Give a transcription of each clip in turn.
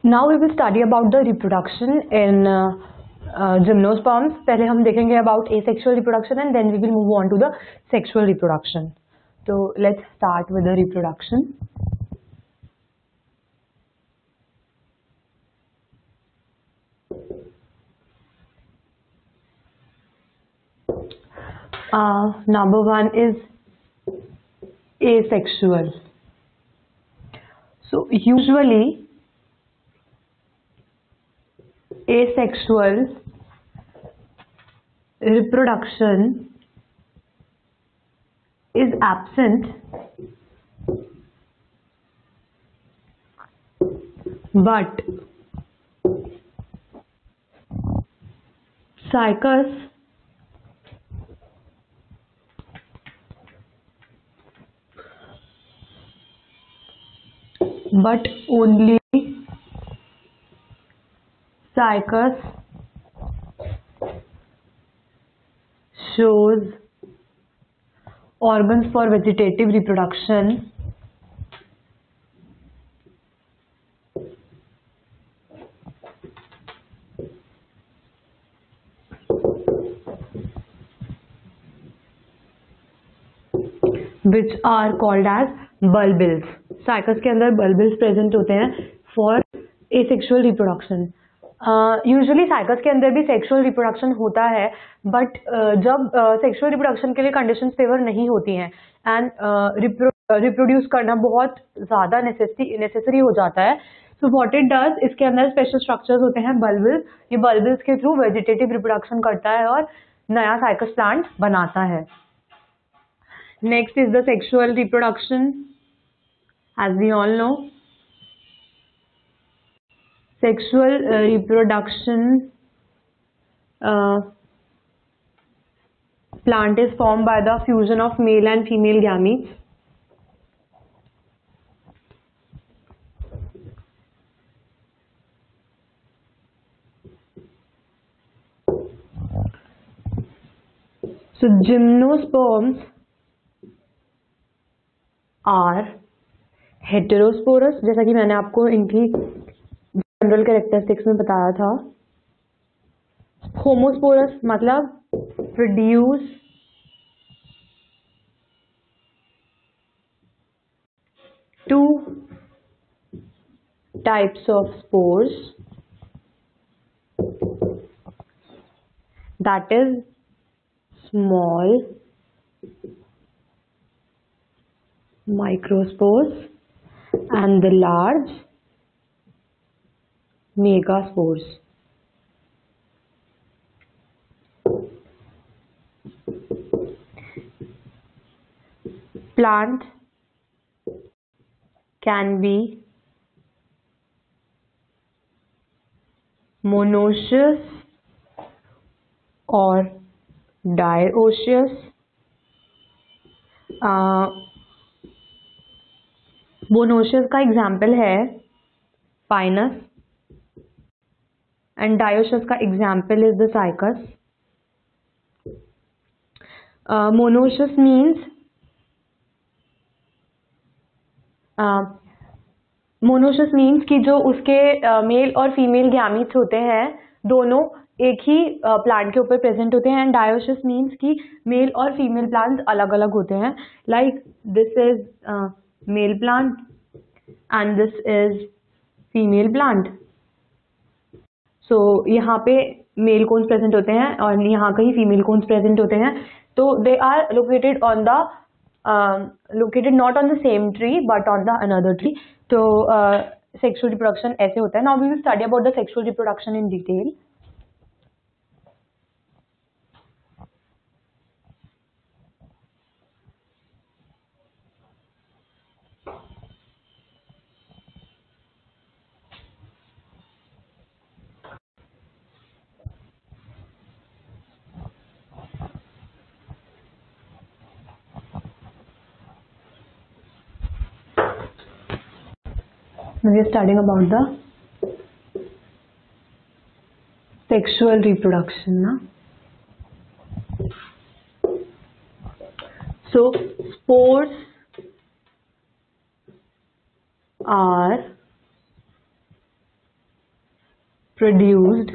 Now we will study about the reproduction in gymnosperms. पहले हम देखेंगे about asexual reproduction and then we will move on to the sexual reproduction. So let's start with the reproduction. Number one is asexual. So usually asexual reproduction is absent, but cycus but only cycus shows organs for vegetative reproduction which are called as bulbils. Cycas के अंदर bulbils present होते हैं for asexual reproduction. Usually cycas के अंदर भी sexual reproduction होता है, but जब सेक्सुअल रिप्रोडक्शन के लिए कंडीशंस फेवर नहीं होती हैं एंड रिप्रोड्यूस करना बहुत ज़्यादा नेसेसरी हो जाता है, सो व्हाट इट डज, इसके अंदर स्पेशल स्ट्रक्चर्स होते हैं बल्बिल्स. ये बल्बिल्स के थ्रू वेजिटेटिव रिप्रोडक्शन करता है और नया साइकस प्लांट बनाता है. Next is the sexual reproduction. As we all know, sexual reproduction plant is formed by the fusion of male and female gametes. So gymnosperms are heterosporous, जैसा कि मैंने आपको इनकी जनरल कैरेक्टरिस्टिक्स में बताया था. होमोस्पोरस मतलब produce two types of spores, that is small microspores and the large megaspores. Plant can be monoecious or dioecious. Monoecious का एग्जाम्पल है पाइनस एंड डायोशियस का example is the cycas. Monoecious means कि जो उसके mail और female gametes होते हैं दोनों एक ही प्लांट के ऊपर प्रेजेंट होते हैं. एंड डायोशियस मीन्स कि मेल और फीमेल प्लांट्स अलग अलग होते हैं. Like this is male plant and this is female plant. So यहाँ पे मेल कोन्स प्रेजेंट होते हैं और यहाँ कहीं फीमेल कोन्स प्रेजेंट होते हैं. तो they are located on the located not on the same tree but on the another tree. तो sexual reproduction ऐसे होता है. Now we will study about the sexual reproduction in detail. We are studying about the sexual reproduction. So spores are produced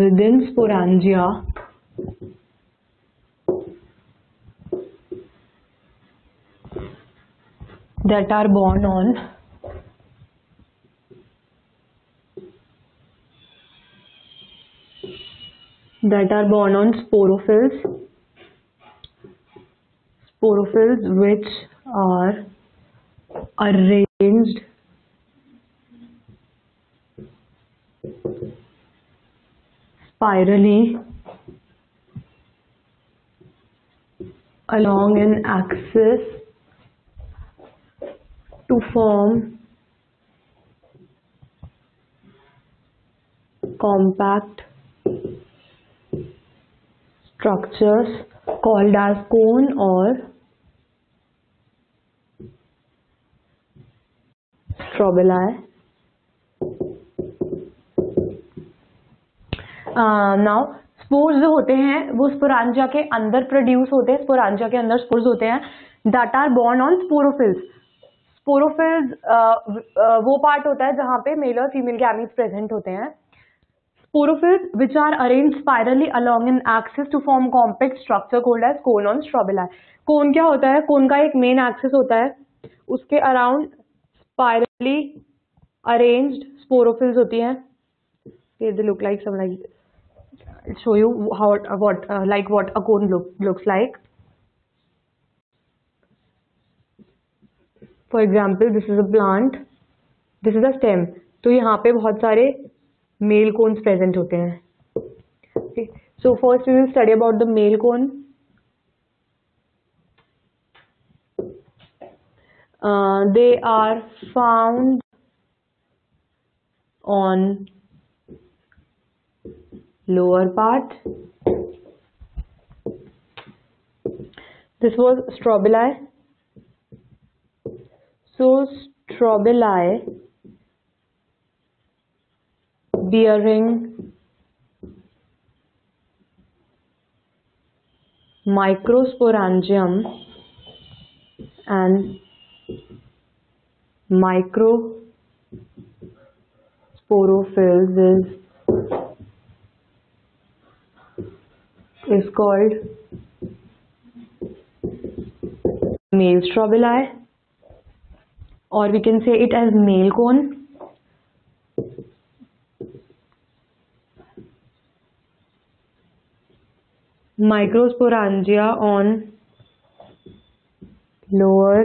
within sporangia that are borne on sporophylls which are arranged spirally along an axis to form compact structures called as cone or strobili. Now spores जो होते हैं वो स्पोरांजिया के अंदर produce होते हैं, स्पोरांजिया के अंदर स्पोर्स होते हैं that are borne on sporophylls. Sporophylls वो पार्ट होता है जहां पे मेल और फीमेल गैमीट्स प्रेजेंट होते हैं. Sporophylls which are arranged spirally along an axis to form compact structure called as cone on strobili. कोन क्या होता है? कोन का एक मेन एक्सिस होता है, उसके अराउंड स्पाइरली अरेंज्ड स्पोरोफिल्स होती हैं. They look like some like I'll show you what a cone looks like. For example, this is a plant, this is a stem. तो यहाँ पे बहुत सारे मेल कोन्स प्रेजेंट होते हैं. Okay. So first we will study about the male cone. They are found on lower part. This was strobili. So strobili bearing microsporangium and microsporophylls is called male strobili, or we can say it as male cone. Microsporangia on lower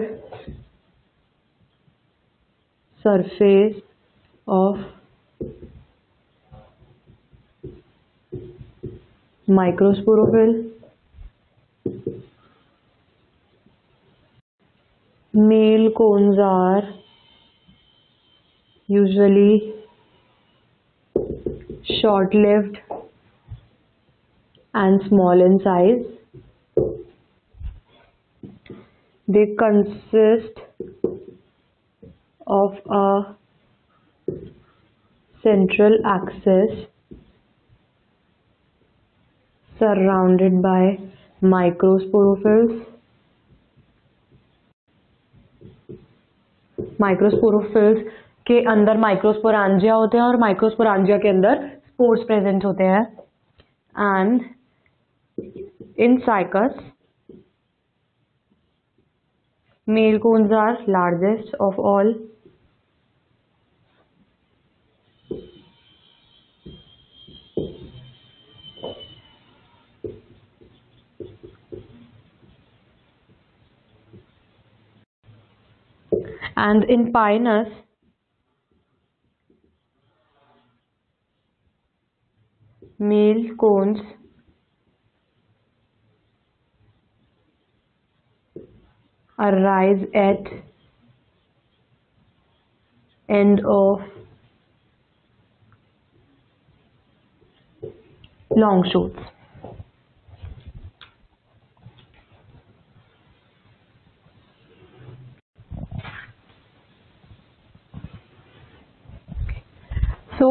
surface of microsporophyll. Male cones are usually short-lived and small in size. They consist of a central axis surrounded by microsporophylls. Microsporophylls के अंदर माइक्रोस्पोरांजिया होते हैं और माइक्रोस्पोरांजिया के अंदर spores present होते हैं. And in Cycas male cones are largest of all. And in Pinus, male cones arise at end of long shoots. So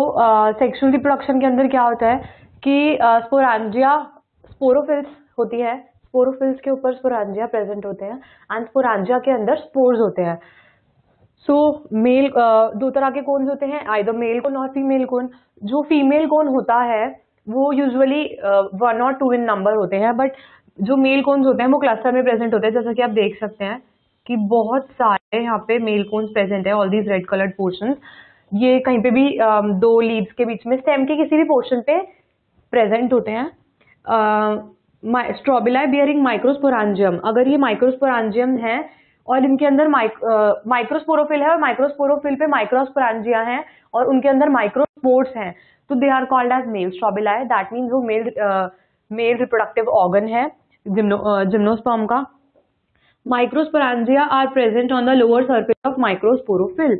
sexual reproduction के अंदर क्या होता है कि स्पोरांजिया स्पोरोफिल्स होती है. स्पोरोफिल्स के ऊपर स्पोरांजिया प्रेजेंट होते हैं एंड स्पोरांजिया के अंदर स्पोर्स होते हैं. सो मेल दो तरह के कोन्स होते हैं, आइदर मेल कोन और फीमेल कोन. जो फीमेल कोन होता है वो यूजुअली 1 और 2 इन नंबर होते हैं, बट जो मेल कोन्स होते हैं वो क्लस्टर में प्रेजेंट होते हैं. जैसा कि आप देख सकते हैं कि बहुत सारे यहाँ पे मेल कोन्स प्रेजेंट है, all these red coloured portions. ये कहीं पे भी दो लीव्स के बीच में स्टेम के किसी भी पोर्शन पे प्रेजेंट होते हैं. स्ट्रोबिलाई बियरिंग माइक्रोस्पोरांजियम, अगर ये माइक्रोस्पोरांजियम है और इनके अंदर माइक्रोस्पोरोफिल है और माइक्रोस्पोरोफिल पे माइक्रोस्पोरांजिया है और उनके अंदर माइक्रोस्पोर्स हैं, तो they are called as male strobili. That means वो मेल रिप्रोडक्टिव ऑर्गन है जिम्नोस्पर्म का. Microsporangia are present on the lower surface of microsporophyll.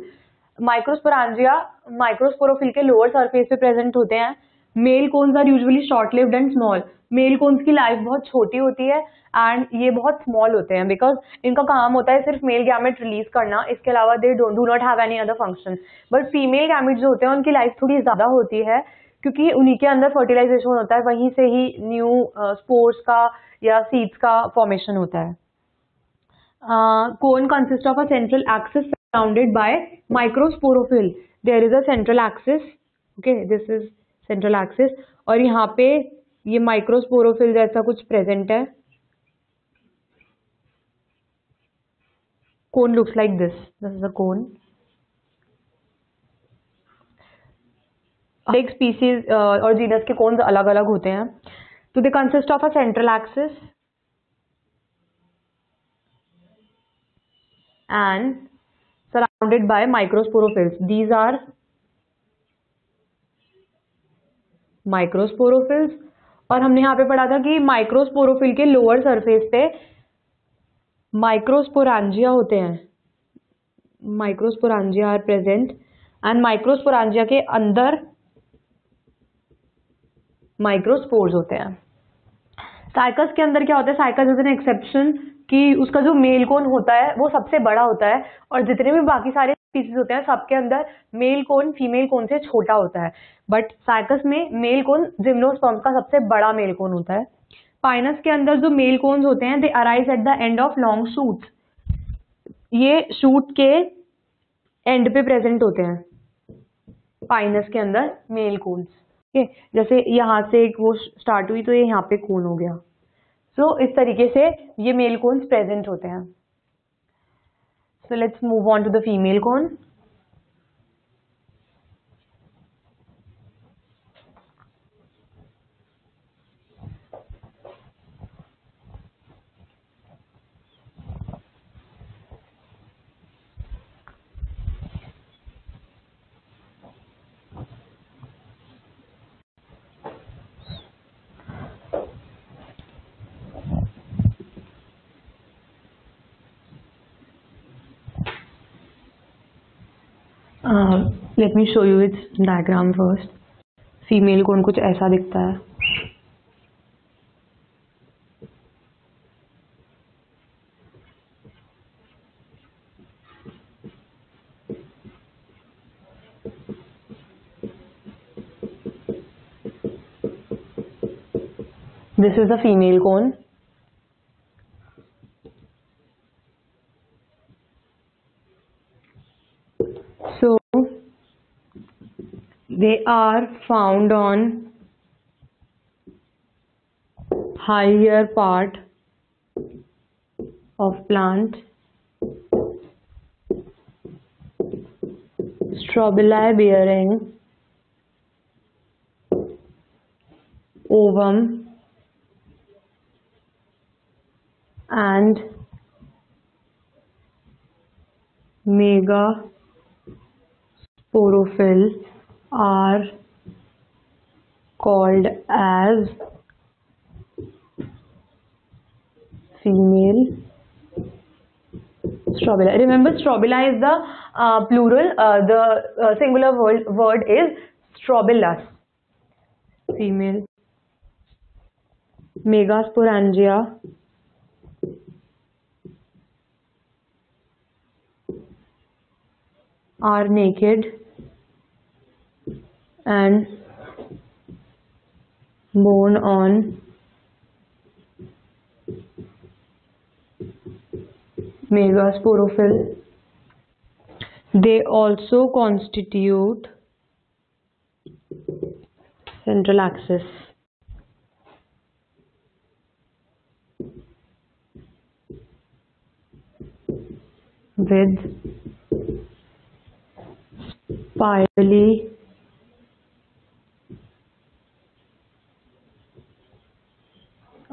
Microsporangia microsporophyll के लोअर सरफेस पे प्रेजेंट होते हैं. Male cones are usually short lived and small. Male cones की life बहुत छोटी होती है एंड ये बहुत स्मॉल होते हैं बिकॉज इनका काम होता है सिर्फ मेल गैमेट रिलीज करना, इसके अलावा they do not have any other function. But female gamete जो होते हैं उनकी लाइफ थोड़ी ज्यादा होती है क्योंकि उन्हीं के अंदर फर्टिलाइजेशन होता है, वहीं से ही न्यू स्पोर्स का या सीड्स का फॉर्मेशन होता है. Cone consists of a central axis surrounded by microsporophyll. There is a central axis. Okay, this is central axis. और यहाँ पे ये microsporophyll जैसा कुछ present है. Cone looks like this. This is a cone. एक species और genus के cones अलग अलग होते हैं. तो they consist of a central axis and surrounded by microsporophylls. These are microsporophylls. और हमने यहाँ पे पढ़ा था कि माइक्रोस्पोरोफिल के लोअर सरफेस पे माइक्रोस्पोरांजिया होते हैं. माइक्रोस्पोरांजिया आर प्रेजेंट एंड माइक्रोस्पोरांजिया के अंदर माइक्रोस्पोर्स होते हैं. साइकस के अंदर क्या होता है? साइकस इज एन एक्सेप्शन कि उसका जो मेल कोन होता है वो सबसे बड़ा होता है और जितने भी बाकी सारे स्पीसीज होते हैं सबके अंदर मेल कोन फीमेल कोन से छोटा होता है. बट साइकस में मेल कोन जिम्नोस्पर्म्स का सबसे बड़ा मेल कोन होता है. पाइनस के अंदर जो मेल कोन्स होते हैं दे arise at the end of long shoots. ये शूट के एंड पे प्रेजेंट होते हैं पाइनस के अंदर मेल कोन्स. जैसे यहाँ से एक वो स्टार्ट हुई तो ये यहाँ पे कोन हो गया. सो इस तरीके से ये मेल कोन्स प्रेजेंट होते हैं. So let's move on to the female cone. Let me show you its diagram first. Female cone कुछ ऐसा दिखता है. This is the female cone. So they are found on higher part of plant. Strobili bearing ovum and megasporophyll are called as female strobili. Remember, strobili is the plural. The singular word is strobilus. Female. Megasporangia are naked and borne on megasporophyll. They also constitute central axis with spirally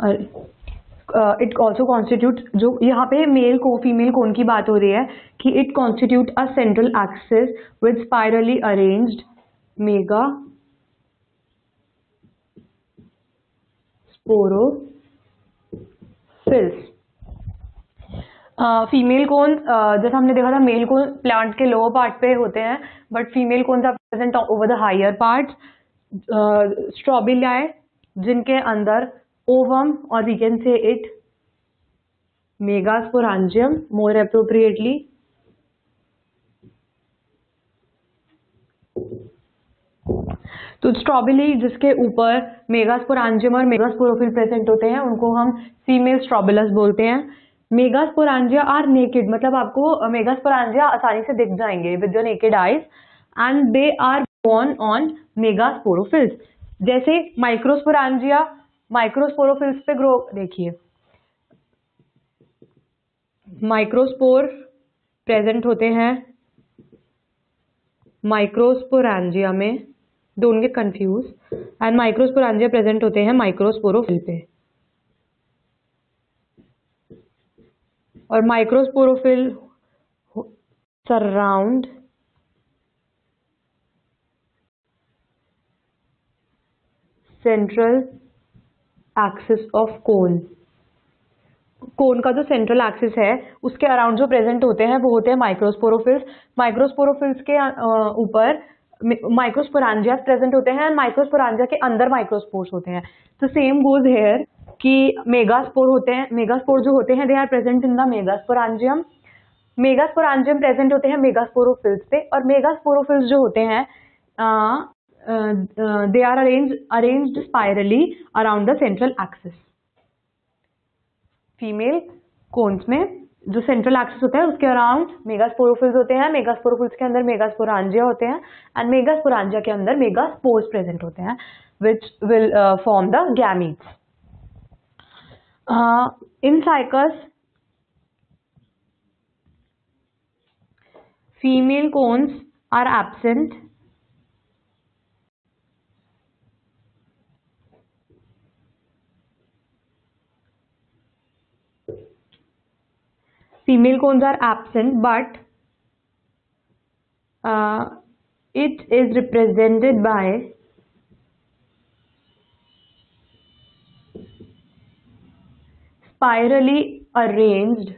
it also constitute, जो यहाँ पे mail को female cone की बात हो रही है कि it constitute a central axis with spirally arranged megasporophylls. Female cone जैसा हमने देखा था, मेल कोन प्लांट के लोअर पार्ट पे होते हैं, but female cones are present over the higher part. Strobili जिनके अंदर ओवम, और we can say it megasporangium more appropriately. तो स्ट्रॉबिली जिसके ऊपर मेगास्पोरांजियम और मेगास्पोरोफिल प्रेजेंट होते हैं उनको हम फीमेल स्ट्रॉबिलस बोलते हैं. मेगास्पोरांजिया आर नेकेड, मतलब आपको मेगास्पोरांजिया आसानी से दिख जाएंगे with your naked eyes, and they are borne on megasporophylls. जैसे माइक्रोस्पोरांजिया माइक्रोस्पोरोफिल्स पे ग्रो, देखिए माइक्रोस्पोर प्रेजेंट होते हैं माइक्रोस्पोरांजिया में, don't get confuse, and microsporangia present होते हैं माइक्रोस्पोरोफिल पे. और microsporophyll surround central axis of cone. Cone का जो सेंट्रल एक्सिस है उसके अराउंड जो प्रेजेंट होते हैं वो होते हैं माइक्रोस्पोरोफिल्स. माइक्रोस्पोरोफिल्स के ऊपर माइक्रोस्पोरांजिया प्रेजेंट होते हैं, एंड माइक्रोस्पोरांजिया के अंदर माइक्रोस्पोर्स होते हैं. तो सेम गोज हेयर कि मेगास्पोर होते हैं, मेगास्पोर जो होते हैं they are present in the megasporangium. Megasporangium present होते हैं मेगास्पोरोफिल्स पे, और मेगास्पोरोफिल्स जो होते हैं they are arranged spirally around the central axis. Female cones में जो सेंट्रल एक्सिस होता है उसके अराउंड मेगास्पोरोफिल्स होते हैं, मेगास्पोरोफिल्स के अंदर मेगास्पोरांजिया होते हैं, एंड मेगास्पोरांजिया के अंदर मेगास्पोर्स प्रेजेंट होते हैं which will form the gametes. In cycas, female cones are absent. Female cones are absent, but it is represented by spirally arranged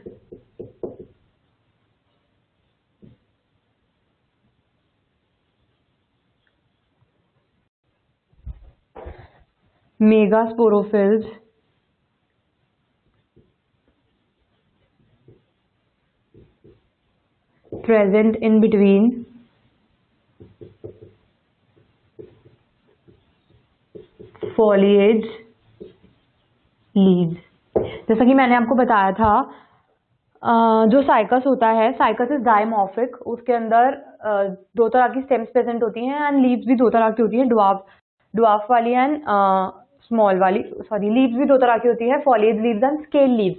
megasporophills present in between foliage leaves. जैसा कि मैंने आपको बताया था, जो साइकस होता है, साइकस इज डायमॉर्फिक. उसके अंदर दो तरह की स्टेम्स प्रेजेंट होती हैं, एंड लीव्स भी दो तरह की होती हैं, ड्वार्फ वाली एंड स्मॉल वाली. सॉरी, लीव्स भी दो तरह की होती है, foliage leaves and scale leaves.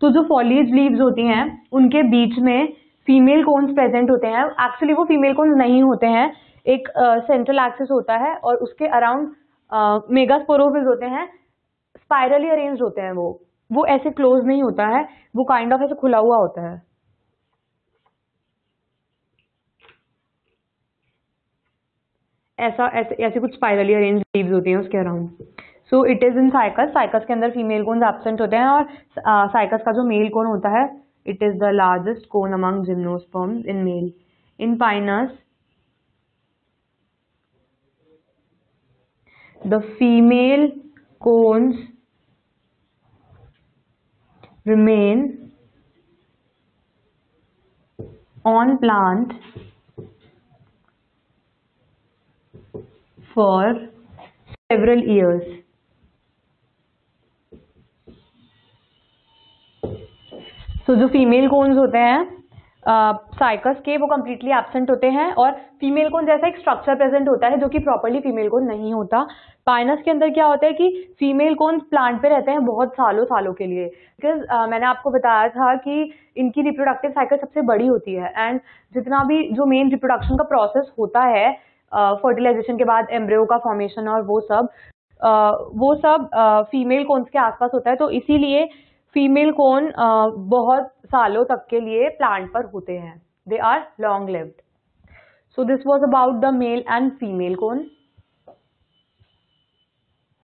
तो जो फॉलिएज लीव्स होती हैं उनके बीच में फीमेल कोन्स प्रेजेंट होते हैं. एक्चुअली वो फीमेल कोन्स नहीं होते हैं, एक सेंट्रल एक्सिस होता है और उसके अराउंड मेगास्पोरोफिल्स होते हैं, स्पाइरली अरेंज्ड होते हैं. वो ऐसे क्लोज नहीं होता है, वो काइंड ऑफ ऐसे खुला हुआ होता है. ऐसे कुछ स्पाइरली अरेंज्ड लीव्स होती हैं उसके around. So it is in cycas. Cycas के अंदर फीमेल कोन्स एब्सेंट होते हैं, और साइकस का जो मेल कोन होता है, it is the largest cone among gymnosperms in male. In Pinus the female cones remain on plant for several years. सो जो फीमेल कोन्स होते हैं साइकस के, वो कम्प्लीटली एब्सेंट होते हैं, और फीमेल कोन जैसा एक स्ट्रक्चर प्रेजेंट होता है जो कि प्रॉपर्ली फीमेल कोन नहीं होता। पाइनस के अंदर क्या होता है कि फीमेल कोन्स प्लांट पे रहते हैं बहुत सालों सालों के लिए, बिकॉज मैंने आपको बताया था कि इनकी रिप्रोडक्टिव साइकिल सबसे बड़ी होती है, एंड जितना भी जो मेन रिप्रोडक्शन का प्रोसेस होता है फर्टिलाइजेशन के बाद एम्ब्रियो का फॉर्मेशन और वो सब फीमेल कोन्स के आसपास होता है, तो इसीलिए फीमेल कोन बहुत सालों तक के लिए प्लांट पर होते हैं, they are long lived. So this was about the male and female cone.